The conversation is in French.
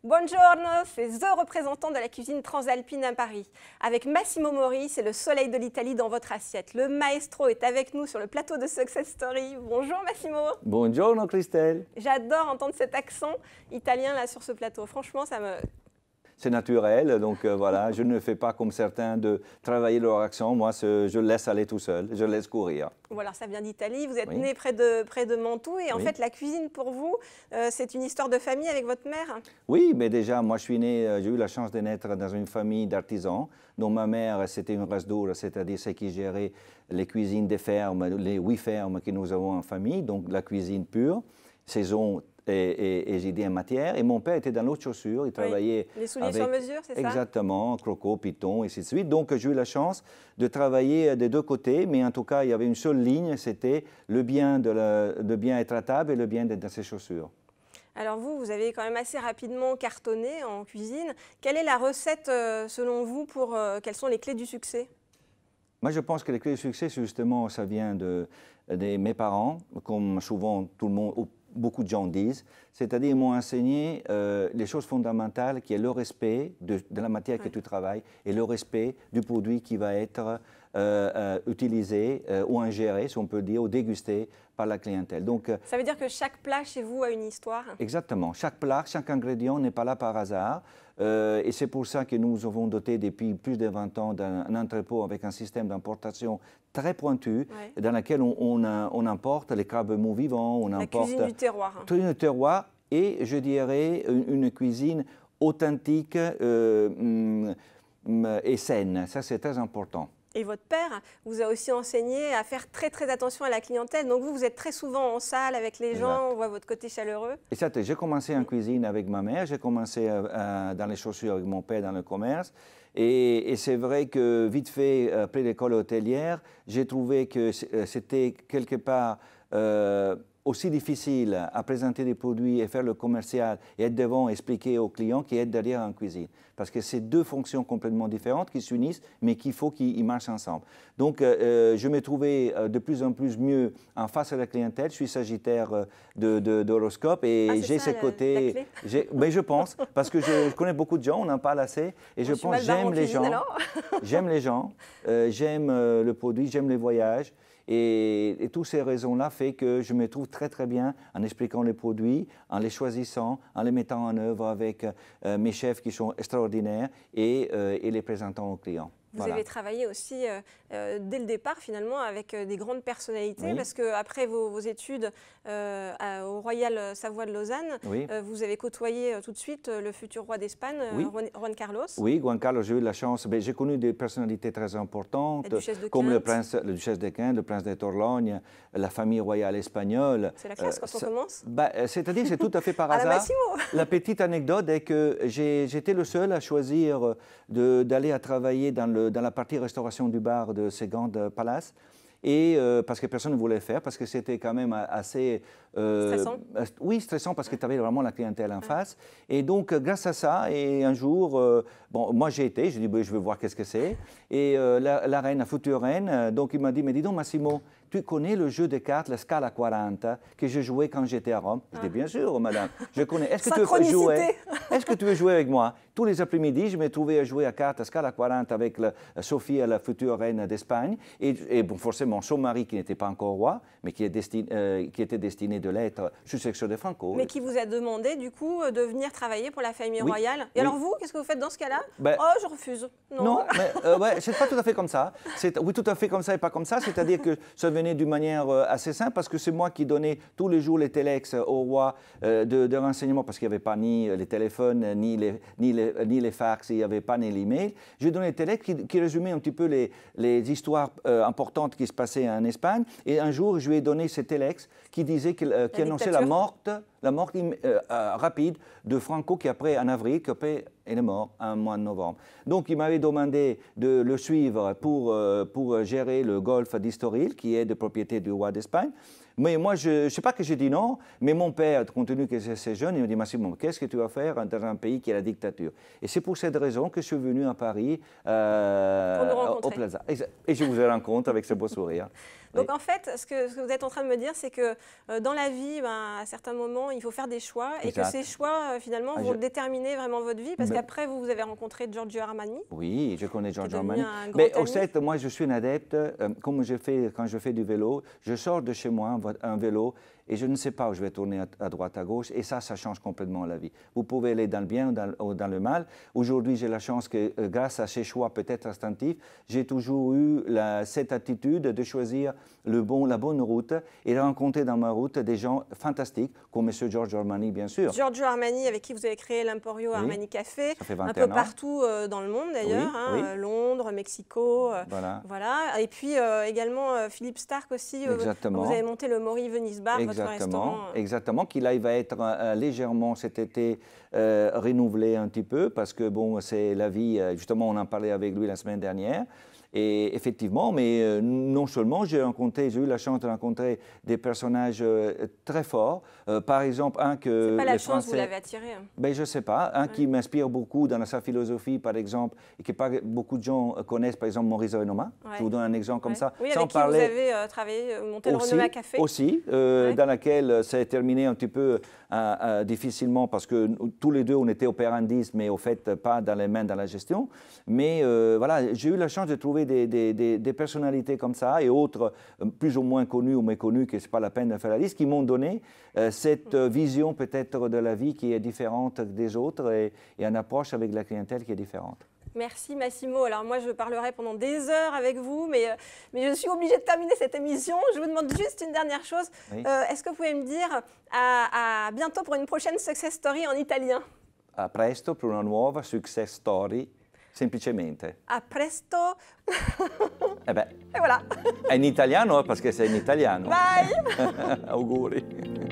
Buongiorno, c'est The représentant de la cuisine transalpine à Paris. Avec Massimo Mori, c'est le soleil de l'Italie dans votre assiette. Le maestro est avec nous sur le plateau de Success Story. Bonjour Massimo. Buongiorno Christelle. J'adore entendre cet accent italien là sur ce plateau. Franchement, ça me... C'est naturel, donc voilà, je ne fais pas comme certains de travailler leur accent. Moi, je le laisse aller tout seul, je le laisse courir. Voilà, ça vient d'Italie, vous êtes né près de Mantoue et en fait la cuisine pour vous, c'est une histoire de famille avec votre mère? Oui, mais déjà, moi je suis né, j'ai eu la chance de naître dans une famille d'artisans, dont ma mère c'était une race d'or, c'est-à-dire celle qui gérait les cuisines des fermes, les 8 fermes que nous avons en famille, donc la cuisine pure, saison et j'ai dit en matière. Et mon père était dans l'autre chaussure, il travaillait les souliers avec, sur mesure, c'est ça? Exactement, croco, python, et ainsi de suite. Donc j'ai eu la chance de travailler des deux côtés, mais en tout cas, il y avait une seule ligne, c'était le bien de bien être à table et le bien d'être dans ses chaussures. Alors vous avez quand même assez rapidement cartonné en cuisine. Quelle est la recette selon vous pour quelles sont les clés du succès? Moi, je pense que les clés du succès, justement, ça vient de mes parents, comme souvent tout le monde, beaucoup de gens disent, c'est-à-dire ils m'ont enseigné les choses fondamentales qui est le respect de la matière que tu travailles et le respect du produit qui va être utilisé ou ingéré, si on peut dire, ou dégusté par la clientèle. Donc, ça veut dire que chaque plat chez vous a une histoire? Exactement. Chaque plat, chaque ingrédient n'est pas là par hasard. Et c'est pour ça que nous avons doté depuis plus de 20 ans d'un entrepôt avec un système d'importation très pointu, dans lequel on importe les crabes mous vivants, on importe cuisine du terroir. Cuisine du terroir et je dirais une cuisine authentique et saine. Ça, c'est très important. Et votre père vous a aussi enseigné à faire très attention à la clientèle. Donc vous êtes très souvent en salle avec les gens, on voit votre côté chaleureux. Exact. J'ai commencé en cuisine avec ma mère, j'ai commencé dans les chaussures avec mon père dans le commerce. Et c'est vrai que vite fait, après l'école hôtelière, j'ai trouvé que c'était quelque part aussi difficile à présenter des produits et faire le commercial et être devant expliquer aux clients qu'être derrière en cuisine. Parce que c'est deux fonctions complètement différentes qui s'unissent, mais qu'il faut qu'ils marchent ensemble. Donc, je me trouvais de plus en plus mieux en face à la clientèle. Je suis sagittaire d'horoscope et j'ai ce côté... Mais je pense, parce que je connais beaucoup de gens, on en parle assez, et je pense j'aime les gens. J'aime les gens, j'aime le produit, j'aime les voyages. Et toutes ces raisons-là font que je me trouve très bien en expliquant les produits, en les choisissant, en les mettant en œuvre avec mes chefs qui sont extraordinaires et les présentant aux clients. Vous avez travaillé aussi dès le départ finalement avec des grandes personnalités parce qu'après vos études au Royal Savoie de Lausanne, vous avez côtoyé tout de suite le futur roi d'Espagne, Juan Carlos. Oui, Juan Carlos, j'ai eu la chance, j'ai connu des personnalités très importantes comme la duchesse de Quinte, le prince de Torlogne, la famille royale espagnole. C'est la classe quand on commence? C'est-à-dire c'est tout à fait par hasard. La petite anecdote est que j'étais le seul à choisir d'aller travailler dans la partie restauration du bar de ces grands palaces. Et parce que personne ne voulait le faire, parce que c'était quand même assez... stressant? Oui, stressant, parce que tu avais vraiment la clientèle en face. Et donc, grâce à ça, et un jour, bon, moi j'ai été, je dis, je veux voir qu'est-ce que c'est. Et la reine, la future reine, donc il m'a dit, mais dis donc Massimo, tu connais le jeu de cartes, la Scala 40, que je jouais quand j'étais à Rome? Je dis, bien sûr, madame, je connais. Est-ce que tu veux jouer? Est-ce que tu veux jouer avec moi? Tous les après-midi, je me trouvais à jouer à cartes à Scala 40 avec Sophie, la future reine d'Espagne. Et bon, forcément, son mari, qui n'était pas encore roi, mais qui était destiné de l'être successeur de Franco. Mais qui vous a demandé, du coup, de venir travailler pour la famille royale. Et alors vous, qu'est-ce que vous faites dans ce cas-là? Oh, je refuse. Non, mais c'est pas tout à fait comme ça. Oui, tout à fait comme ça et pas comme ça. C'est-à-dire que ça venait d'une manière assez simple, parce que c'est moi qui donnais tous les jours les téléx au roi de renseignements, parce qu'il n'y avait pas ni les téléphones, ni les fax, il n'y avait pas ni l'email. Je donnais les téléx qui résumaient un petit peu les histoires importantes qui se passaient en Espagne. Et un jour, je lui ai donné ces téléx qui disait qui annonçait la mort rapide de Franco, qui après, en avril, il est mort en mois de novembre. Donc, il m'avait demandé de le suivre pour gérer le golfe d'Estoril, qui est de propriété du roi d'Espagne. Mais moi, je ne sais pas que j'ai dit non, mais mon père, compte tenu que c'est jeune, il me dit, Massimo, qu'est-ce que tu vas faire dans un pays qui est la dictature? Et c'est pour cette raison que je suis venu à Paris, au Plaza. Et je vous rencontre avec ce beau sourire. Donc en fait, ce que vous êtes en train de me dire, c'est que dans la vie, à certains moments, il faut faire des choix et que ces choix, finalement, vont déterminer vraiment votre vie. Parce qu'après, vous avez rencontré Giorgio Armani. Oui, je connais Giorgio Armani. Mais au fait, moi, je suis un adepte, comme je fais quand je fais du vélo, je sors de chez moi un vélo et je ne sais pas où je vais tourner à droite, à gauche, et ça change complètement la vie. Vous pouvez aller dans le bien ou dans le mal. Aujourd'hui, j'ai la chance que, grâce à ces choix peut-être instinctifs, j'ai toujours eu cette attitude de choisir la bonne route et de rencontrer dans ma route des gens fantastiques, comme M. Giorgio Armani, bien sûr. Giorgio Armani, avec qui vous avez créé l'Emporio Armani Café, ça fait 21 un peu ans. Partout dans le monde d'ailleurs, Londres, Mexico, voilà. Et puis également Philippe Stark aussi, Exactement. Vous avez monté le Maury Venice Bar, votre restaurant. Exactement, qui là, il va être légèrement cet été renouvelé un petit peu, parce que bon, c'est la vie, justement, on en parlait avec lui la semaine dernière. Et effectivement, mais non seulement, j'ai eu la chance de rencontrer des personnages très forts. Par exemple, un que... C'est pas la chance, vous l'avez attiré. Ben, je ne sais pas. Un qui m'inspire beaucoup dans sa philosophie, par exemple, et que pas beaucoup de gens connaissent, par exemple, Maurice Renoma. Je vous donne un exemple comme ça. Oui, avec qui vous avez travaillé, monté le Renoma Café. Aussi, dans laquelle ça a terminé un petit peu difficilement, parce que tous les deux, on était opérandistes, mais au fait, pas dans les mains dans la gestion. Mais voilà, j'ai eu la chance de trouver des personnalités comme ça et autres plus ou moins connues ou méconnues, que ce n'est pas la peine de faire la liste, qui m'ont donné cette vision peut-être de la vie qui est différente des autres et une approche avec la clientèle qui est différente. Merci Massimo. Alors moi je parlerai pendant des heures avec vous, mais je suis obligée de terminer cette émission. Je vous demande juste une dernière chose. Oui. Est-ce que vous pouvez me dire à bientôt pour une prochaine success story en italien? A presto per una nuova success story. Semplicemente. A presto. Eh beh, e voilà. È in italiano perché sei in italiano. Bye. Auguri.